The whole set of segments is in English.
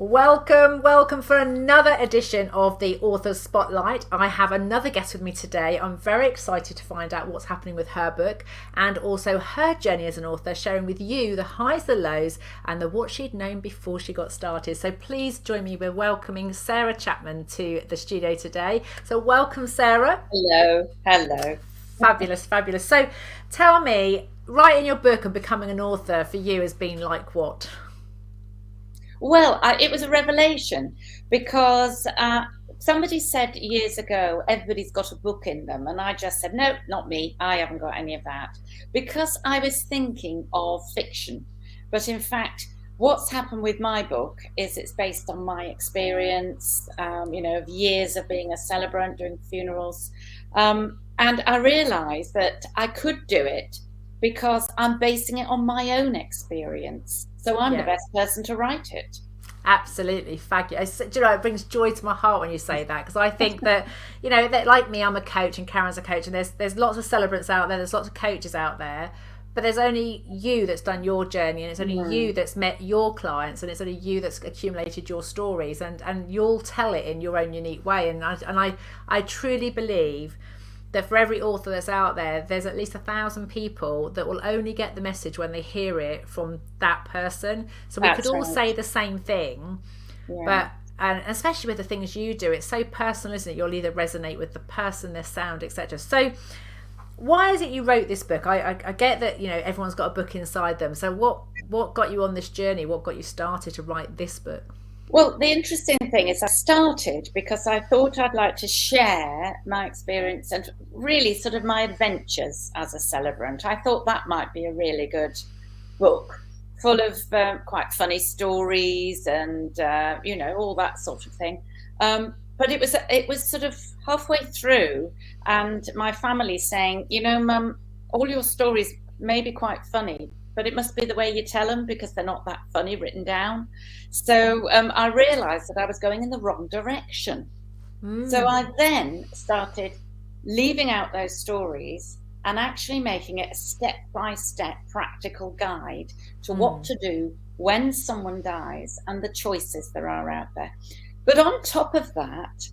Welcome for another edition of the Author's Spotlight. I have another guest with me today. I'm very excited to find out what's happening with her book and also her journey as an author, sharing with you the highs, the lows, and the what she'd known before she got started. So please join me with welcoming Sarah Chapman to the studio today. So welcome, Sarah. Hello. Fabulous. So tell me, writing your book and becoming an author for you has been like what? Well, it was a revelation because somebody said years ago, everybody's got a book in them. And I just said, no, not me. I haven't got any of that, because I was thinking of fiction. But in fact, what's happened with my book is it's based on my experience, of years of being a celebrant, doing funerals. And I realized that I could do it because I'm basing it on my own experience. So I'm the best person to write it. Absolutely fabulous. Do you know, it brings joy to my heart when you say that, because I think that, that like me, I'm a coach and Karen's a coach, and there's lots of celebrants out there, there's lots of coaches out there, but there's only you that's done your journey, and it's only you that's met your clients, and it's only you that's accumulated your stories, and you'll tell it in your own unique way. And I truly believe that for every author that's out there, there's at least 1,000 people that will only get the message when they hear it from that person. So we could all say the same thing, but and especially with the things you do, it's so personal, isn't it? You'll either resonate with the person, their sound, etc. So why is it you wrote this book? I get that everyone's got a book inside them. So what got you on this journey? What got you started to write this book? Well, the interesting thing is I started because I thought I'd like to share my experience and really sort of my adventures as a celebrant. I thought that might be a really good book, full of quite funny stories and, all that sort of thing. But it was sort of halfway through, and my family saying, Mum, all your stories may be quite funny, but it must be the way you tell them, because they're not that funny written down. So I realized that I was going in the wrong direction. So I then started leaving out those stories and actually making it a step-by-step practical guide to what to do when someone dies and the choices there are out there. But on top of that,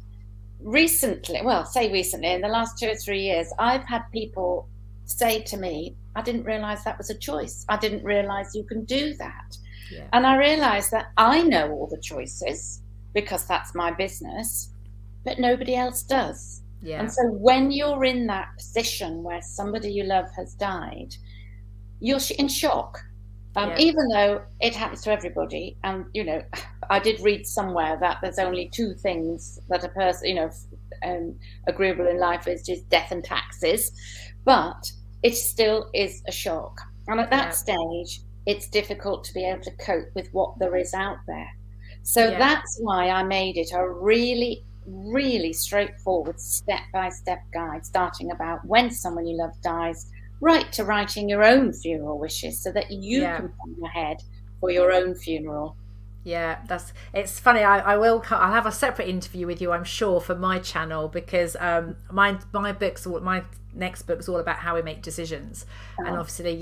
recently, in the last 2 or 3 years, I've had people say to me, I didn't realize that was a choice. I didn't realize you can do that. Yeah. And I realized that I know all the choices because that's my business, but nobody else does. Yeah. And so when you're in that position where somebody you love has died, you're in shock. Even though it happens to everybody. And, I did read somewhere that there's only 2 things that a person, agreeable in life is just death and taxes. But it still is a shock. And at that stage, it's difficult to be able to cope with what there is out there. So that's why I made it a really, really straightforward step-by-step guide, starting about when someone you love dies, right to writing your own funeral wishes so that you can plan ahead for your own funeral. Yeah, it's funny. I'll have a separate interview with you, I'm sure, for my channel, because my next book's all about how we make decisions. And obviously,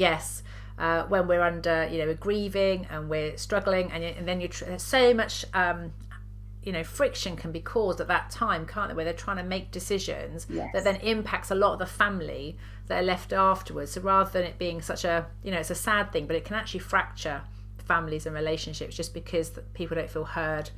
when we're under grieving and we're struggling, and then there's so much friction can be caused at that time, can't there, where they're trying to make decisions that then impacts a lot of the family that are left afterwards. So rather than it being such a it's a sad thing, but it can actually fracture families and relationships just because people don't feel heard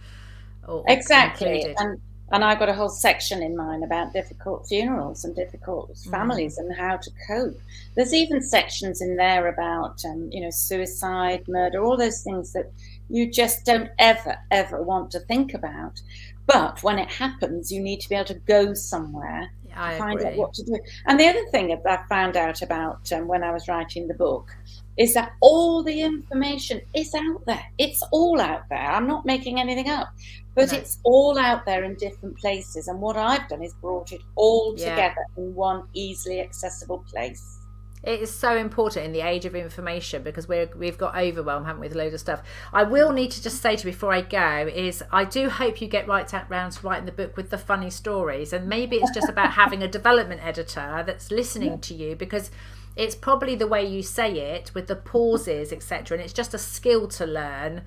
or exactly included. And I got a whole section in mine about difficult funerals and difficult families and how to cope. There's even sections in there about suicide, murder, all those things that you just don't ever want to think about. But when it happens, you need to be able to go somewhere to find out what to do. And the other thing that I found out about when I was writing the book is that all the information is out there. It's all out there. I'm not making anything up, but it's all out there in different places. And what I've done is brought it all together in one easily accessible place. It is so important in the age of information, because we've got overwhelmed, haven't we, with a load of stuff. I will need to just say to before I go is I do hope you get right round to writing the book with the funny stories, and maybe it's just about having a development editor that's listening to you, because it's probably the way you say it with the pauses, etc. And it's just a skill to learn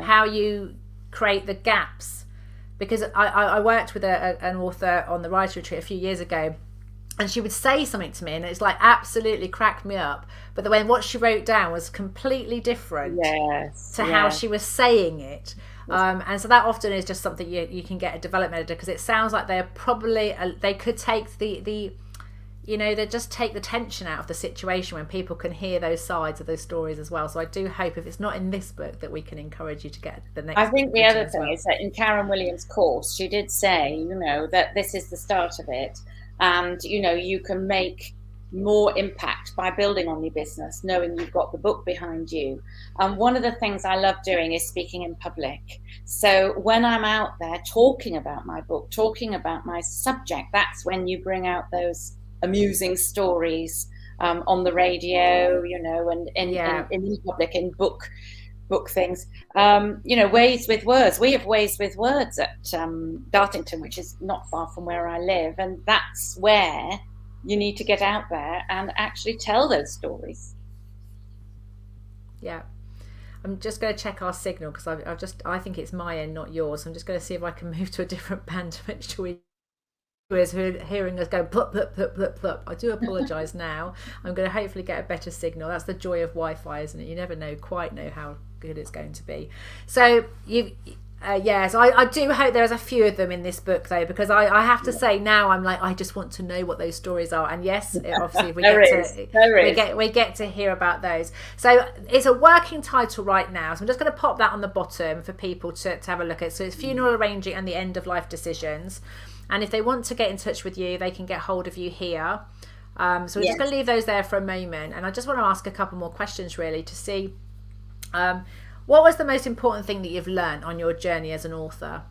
how you create the gaps. Because I worked with an author on the writer retreat a few years ago, and she would say something to me and it's like absolutely cracked me up, but then what she wrote down was completely different to how she was saying it. And so that often is just something you can get a development editor, because it sounds like they're probably they could take the they just take the tension out of the situation when people can hear those sides of those stories as well. So I do hope, if it's not in this book, that we can encourage you to get the next. I think the other thing is that in Karen Williams' course, she did say, that this is the start of it, and you can make more impact by building on your business, knowing you've got the book behind you. And one of the things I love doing is speaking in public. So when I'm out there talking about my book, talking about my subject, that's when you bring out those amusing stories on the radio, and in public, in book things. Ways with words. We have Ways with Words at Dartington, which is not far from where I live, and that's where you need to get out there and actually tell those stories. Yeah. I'm just going to check our signal, because I think it's my end, not yours. I'm just going to see if I can move to a different band to make sure who are hearing us go plup, plup, plup, plup, plup. I do apologise now. I'm going to hopefully get a better signal. That's the joy of Wi-Fi, isn't it? You never quite know how good it's going to be. So so I do hope there's a few of them in this book, though, because I have to say now I'm like, I just want to know what those stories are. And yes, obviously we get to hear about those. So it's a working title right now, so I'm just going to pop that on the bottom for people to have a look at. So it's Funeral Arranging and the End of Life Decisions. And if they want to get in touch with you, they can get hold of you here. So we're just going to leave those there for a moment. And I just want to ask a couple more questions, really, to see what was the most important thing that you've learned on your journey as an author?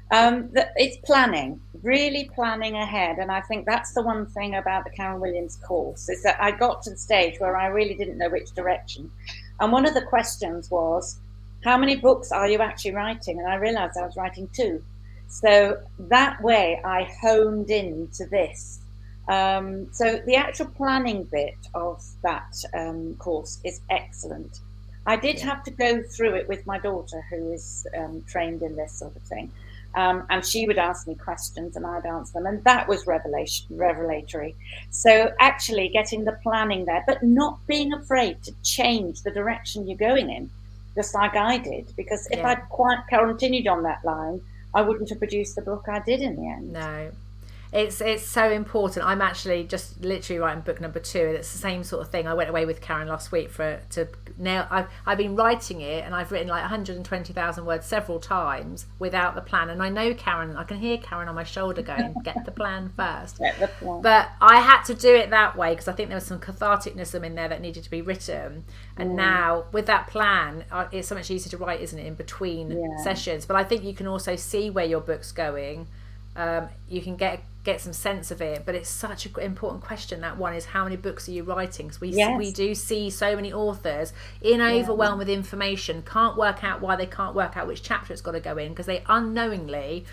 It's planning, really planning ahead. And I think that's the one thing about the Karen Williams course, is that I got to the stage where I really didn't know which direction. And one of the questions was, how many books are you actually writing? And I realized I was writing 2. So that way I honed into this. So the actual planning bit of that course is excellent. I did have to go through it with my daughter, who is trained in this sort of thing. And she would ask me questions and I'd answer them. And that was revelatory. So actually getting the planning there, but not being afraid to change the direction you're going in, just like I did. Because if I'd quite continued on that line, I wouldn't have produced the book I did in the end. No, it's so important. I'm actually just literally writing book number 2. It's the same sort of thing. I went away with Karen last week I've been writing it, and I've written like 120,000 words several times without the plan. And I know Karen, I can hear Karen on my shoulder going, get the plan first. Get the plan. But I had to do it that way because I think there was some catharticness in there that needed to be written. And now with that plan, it's so much easier to write, isn't it, in between sessions. But I think you can also see where your book's going. You can get some sense of it, but it's such an important question. That one is, how many books are you writing? Because we do see so many authors in overwhelm with information, can't work out why they can't work out which chapter it's got to go in, because they unknowingly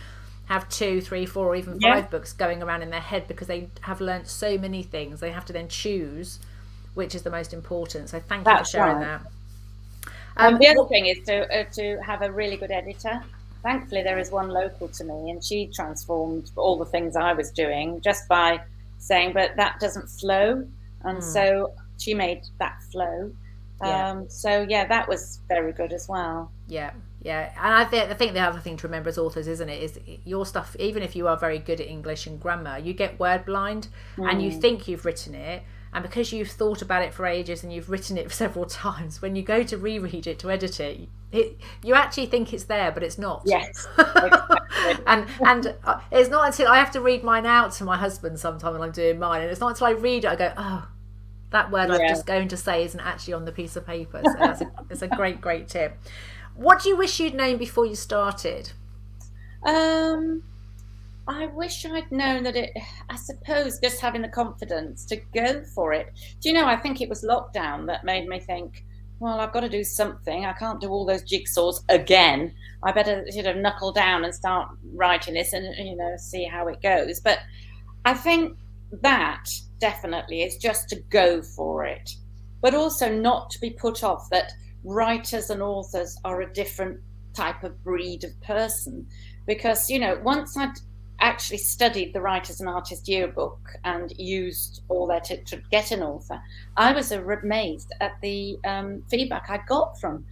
have 2, 3, 4 or even 5 books going around in their head, because they have learnt so many things. They have to then choose which is the most important. So thank you for sharing that. The other thing is to have a really good editor. Thankfully, there is one local to me, and she transformed all the things I was doing just by saying, but that doesn't flow. And so she made that flow. So, that was very good as well. Yeah. And I think the other thing to remember as authors, isn't it, is your stuff, even if you are very good at English and grammar, you get word blind and you think you've written it. And because you've thought about it for ages and you've written it several times, when you go to reread it, to edit it, you actually think it's there, but it's not. Yes, exactly. and it's not until I have to read mine out to my husband sometime when I'm doing mine, and it's not until I read it I go, oh, that word I'm just going to say isn't actually on the piece of paper. So it's a great tip. What do you wish you'd known before you started? I wish I'd known that I suppose just having the confidence to go for it. Do you know, I think it was lockdown that made me think, well, I've got to do something. I can't do all those jigsaws again. I better knuckle down and start writing this and, see how it goes. But I think that definitely is just to go for it, but also not to be put off that writers and authors are a different type of breed of person, because, you know, once I'd actually studied the Writers and Artists Yearbook and used all that to get an author, I was amazed at the feedback I got from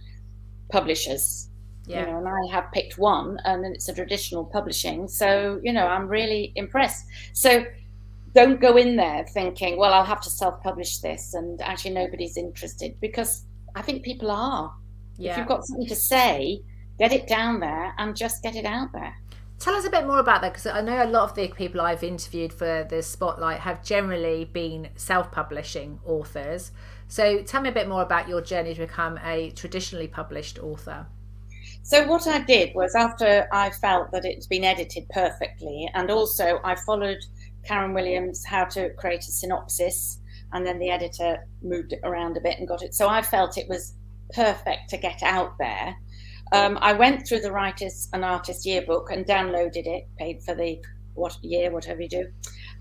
publishers. Yeah. You know, and I have picked one, and it's a traditional publishing. So, you know, I'm really impressed. So don't go in there thinking, well, I'll have to self-publish this and actually nobody's interested, because I think people are. Yeah. If you've got something to say, get it down there and just get it out there. Tell us a bit more about that, because I know a lot of the people I've interviewed for the Spotlight have generally been self-publishing authors. So tell me a bit more about your journey to become a traditionally published author. So what I did was, after I felt that it's been edited perfectly, and also I followed Karen Williams how to create a synopsis, and then the editor moved it around a bit and got it. So I felt it was perfect to get out there. I went through the Writers and Artists Yearbook and downloaded it, paid for the whatever you do.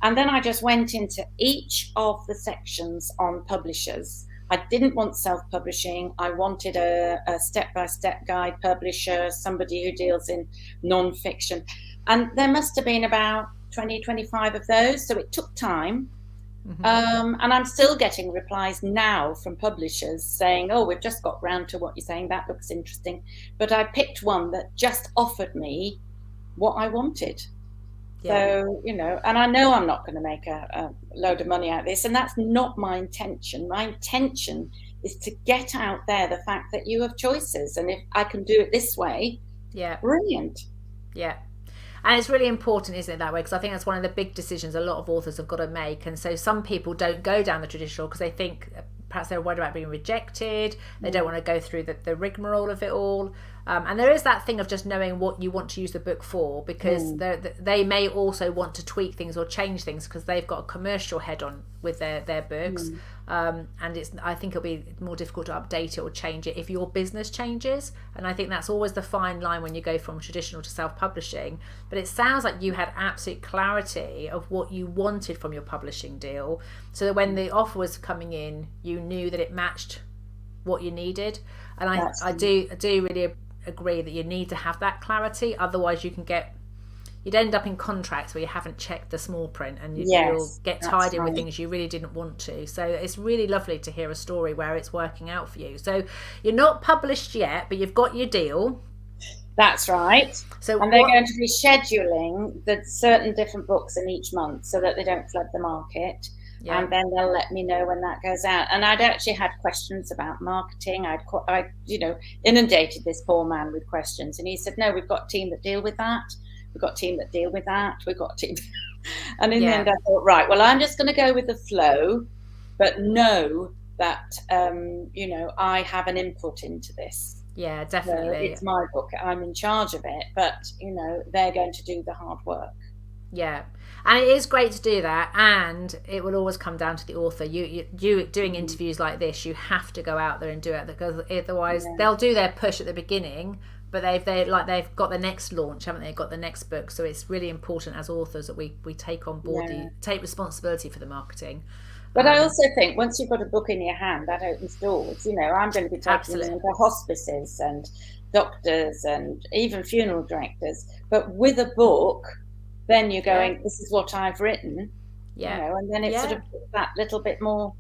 And then I just went into each of the sections on publishers. I didn't want self-publishing. I wanted a step-by-step guide publisher, somebody who deals in non-fiction. And there must have been about 20, 25 of those. So it took time. Mm-hmm. And I'm still getting replies now from publishers saying, oh, we've just got round to what you're saying. That looks interesting. But I picked one that just offered me what I wanted. Yeah. So, you know, and I know I'm not going to make a load of money out of this, and that's not my intention. My intention is to get out there the fact that you have choices, and if I can do it this way, yeah, brilliant. Yeah. And it's really important, isn't it, that way? Because I think that's one of the big decisions a lot of authors have got to make. And so some people don't go down the traditional because they think perhaps they're worried about being rejected. They don't want to go through the rigmarole of it all. And there is that thing of just knowing what you want to use the book for, because they may also want to tweak things or change things because they've got a commercial head on with their books. And I think it'll be more difficult to update it or change it if your business changes. And I think that's always the fine line when you go from traditional to self-publishing. But it sounds like you had absolute clarity of what you wanted from your publishing deal, so that when the offer was coming in, you knew that it matched what you needed. And I do really agree that you need to have that clarity, otherwise you'd end up in contracts where you haven't checked the small print, and you'll get tied in with things you really didn't want to. So it's really lovely to hear a story where it's working out for you. So you're not published yet, but you've got your deal. That's right. So and they're going to be scheduling the certain different books in each month so that they don't flood the market. Yeah. And then they'll let me know when that goes out. And I'd actually had questions about marketing. I inundated this poor man with questions, and he said, no, we've got a team that deal with that. We've got a team that deal with that. We've got a team. And in the end, I thought, right, well, I'm just going to go with the flow, but know that, I have an input into this. Yeah, definitely. So it's my book. I'm in charge of it, but, they're going to do the hard work. Yeah. And it is great to do that, and it will always come down to the author. You doing interviews like this, you have to go out there and do it, because otherwise they'll do their push at the beginning, but they've got the next launch, haven't they? Got the next book. So it's really important as authors that we take on board take responsibility for the marketing. But I also think once you've got a book in your hand, that opens doors. I'm going to be taking them into hospices and doctors and even funeral directors. But with a book, then you're going, this is what I've written, and then it sort of puts that little bit more,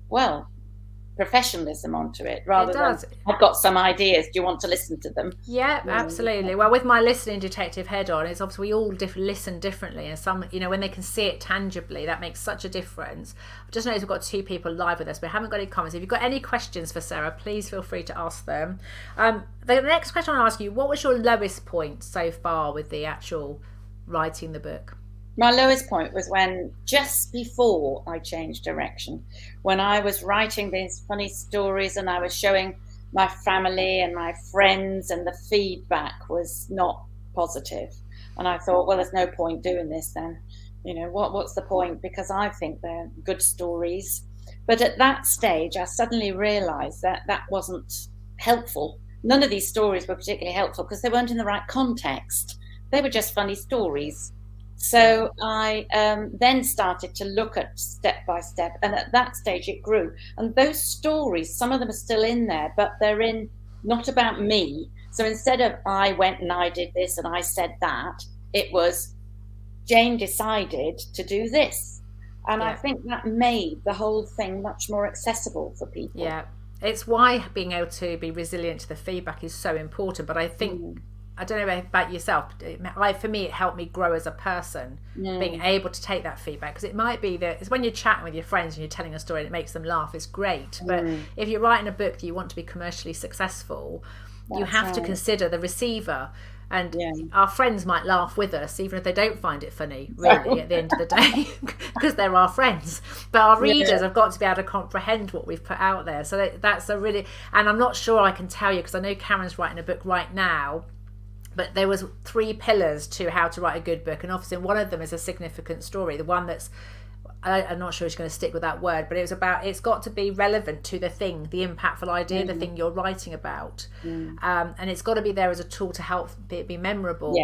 professionalism onto it, rather than I've got some ideas, do you want to listen to them? Yeah, absolutely. Well, with my listening detective head on, it's obviously we all listen differently, and some, when they can see it tangibly, that makes such a difference. I just noticed we've got 2 people live with us. We haven't got any comments. If you've got any questions for Sarah, please feel free to ask them. The next question I want to ask you, what was your lowest point so far with the actual writing the book? My lowest point was when, just before I changed direction, when I was writing these funny stories and I was showing my family and my friends, and the feedback was not positive. And I thought, well, there's no point doing this then. What's the point? Because I think they're good stories. But at that stage, I suddenly realized that wasn't helpful. None of these stories were particularly helpful because they weren't in the right context. They were just funny stories. So I then started to look at step by step, and at that stage it grew. And those stories, some of them are still in there, but they're not about me. So instead of I went and I did this and I said that, it was Jane decided to do this. And I think that made the whole thing much more accessible for people. Yeah. It's why being able to be resilient to the feedback is so important. But I think, I don't know about yourself, for me, it helped me grow as a person, being able to take that feedback. Because it might be that it's when you're chatting with your friends and you're telling a story and it makes them laugh, it's great. But if you're writing a book that you want to be commercially successul, you have to consider the receiver. And our friends might laugh with us, even if they don't find it funny, really, at the end of the day, because they're our friends. But our readers have got to be able to comprehend what we've put out there. So that's a really, and I'm not sure I can tell you, because I know Karen's writing a book right now, but there was 3 pillars to how to write a good book. And obviously one of them is a significant story. The one that's, I'm not sure she's going to stick with that word, but it was about, it's got to be relevant to the thing, the impactful idea, the thing you're writing about. And it's got to be there as a tool to help it be memorable.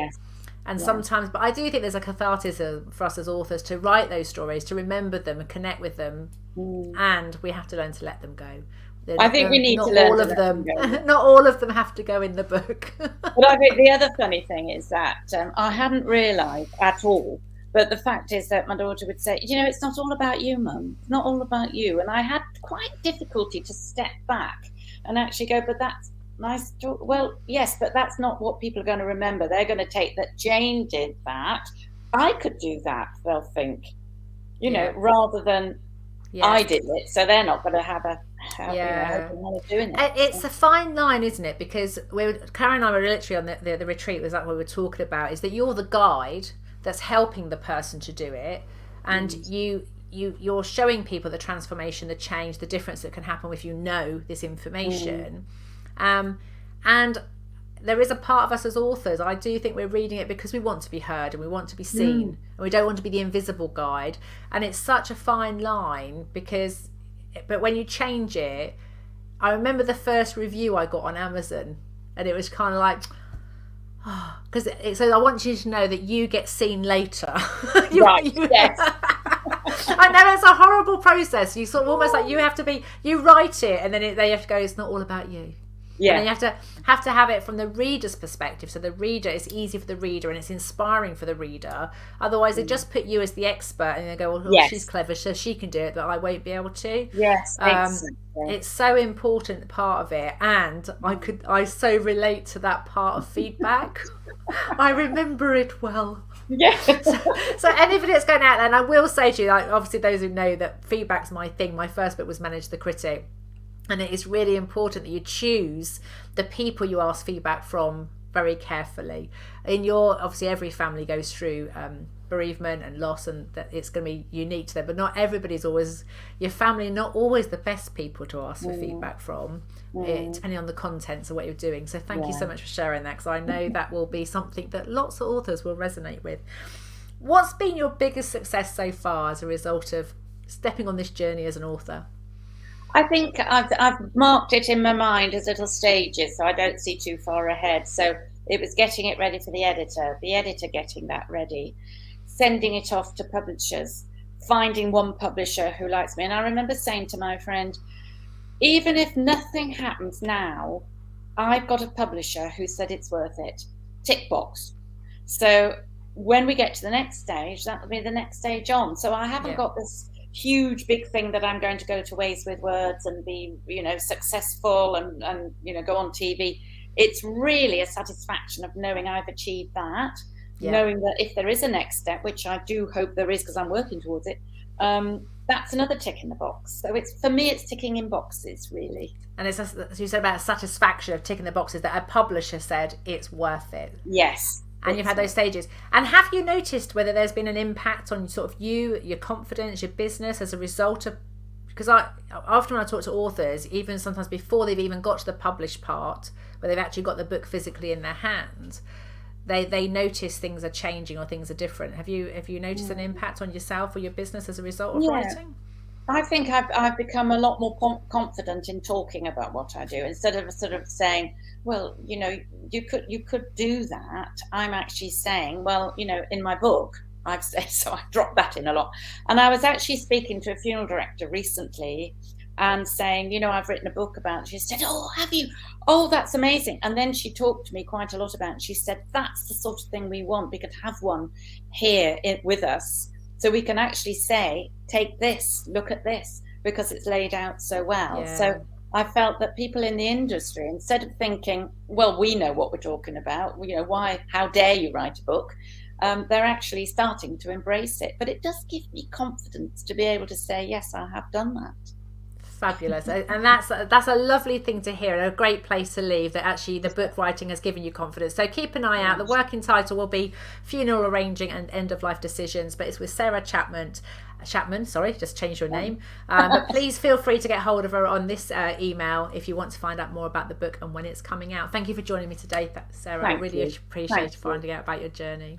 And sometimes, but I do think there's a cathartism for us as authors to write those stories, to remember them and connect with them. And we have to learn to let them go. I think we need to learn all of them. Not all of them have to go in the book. But I think the other funny thing is that I hadn't realised at all. But the fact is that my daughter would say, you know, it's not all about you, Mum. It's not all about you. And I had quite difficulty to step back and actually go, but that's nice. Well, yes, but that's not what people are going to remember. They're going to take that Jane did that. I could do that, they'll think, you know, rather than I did it. So they're not going to have a doing it. It's a fine line, isn't it? Because Karen and I were literally on the retreat, was that what we were talking about, is that you're the guide that's helping the person to do it, and you're showing people the transformation, the change, the difference that can happen if you know this information. And there is a part of us as authors, I do think we're reading it because we want to be heard and we want to be seen, and we don't want to be the invisible guide. And it's such a fine line, but when you change it, I remember the first review I got on Amazon, and it was kind of like, because it says, I want you to know that you get seen later. Yes. I know it's a horrible process. You sort of almost like you write it, and then they have to go, it's not all about you. And then you have to have it from the reader's perspective. So the reader, it's easy for the reader and it's inspiring for the reader. Otherwise, they just put you as the expert and they go, well, she's clever, so she can do it, but I won't be able to. Yes, exactly. It's so important part of it, and I so relate to that part of feedback. I remember it well. Yeah. So anybody that's going out there, and I will say to you, like, obviously those who know that feedback's my thing. My first book was Manage the Critic. And it is really important that you choose the people you ask feedback from very carefully. Obviously every family goes through bereavement and loss, and that it's going to be unique to them, but not everybody's always, your family are not always the best people to ask for feedback from, depending on the contents of what you're doing. So thank you so much for sharing that, because I know that will be something that lots of authors will resonate with. What's been your biggest success so far as a result of stepping on this journey as an author? I think I've marked it in my mind as little stages, so I don't see too far ahead. So it was getting it ready for the editor getting that ready, sending it off to publishers, finding one publisher who likes me. And I remember saying to my friend, even if nothing happens now, I've got a publisher who said it's worth it. Tick box. So when we get to the next stage, that'll be the next stage on. So I haven't got this huge big thing that I'm going to go to Ways with Words and be, successful and go on TV. It's really a satisfaction of knowing I've achieved that, knowing that if there is a next step, which I do hope there is because I'm working towards it, that's another tick in the box. So for me, it's ticking in boxes, really. And it's, as you said, about satisfaction of ticking the boxes, that a publisher said it's worth it. Yes. And you've had those stages. And have you noticed whether there's been an impact on sort of you, your confidence, your business as a result of, because often when I talk to authors, even sometimes before they've even got to the published part, where they've actually got the book physically in their hands, they notice things are changing or things are different. Have you noticed an impact on yourself or your business as a result of writing? I think I've become a lot more confident in talking about what I do, instead of sort of saying, well, you could do that. I'm actually saying, well, in my book, I've said, so I dropped that in a lot. And I was actually speaking to a funeral director recently and saying, you know, I've written a book about it. She said, oh, have you? Oh, that's amazing. And then she talked to me quite a lot about it. She said, that's the sort of thing we want. We could have one here with us, so we can actually say, take this, look at this, because it's laid out so well. Yeah. So I felt that people in the industry, instead of thinking, well, we know what we're talking about, you know, why, how dare you write a book? They're actually starting to embrace it. But it does give me confidence to be able to say, yes, I have done that. Fabulous. And that's a lovely thing to hear, and a great place to leave, that actually the book writing has given you confidence. So keep an eye out. The working title will be Funeral Arranging and End of Life Decisions, but it's with Sarah Chapman, sorry, just changed your name. But please feel free to get hold of her on this email if you want to find out more about the book and when it's coming out. Thank you for joining me today, Sarah. I really appreciate finding out about your journey.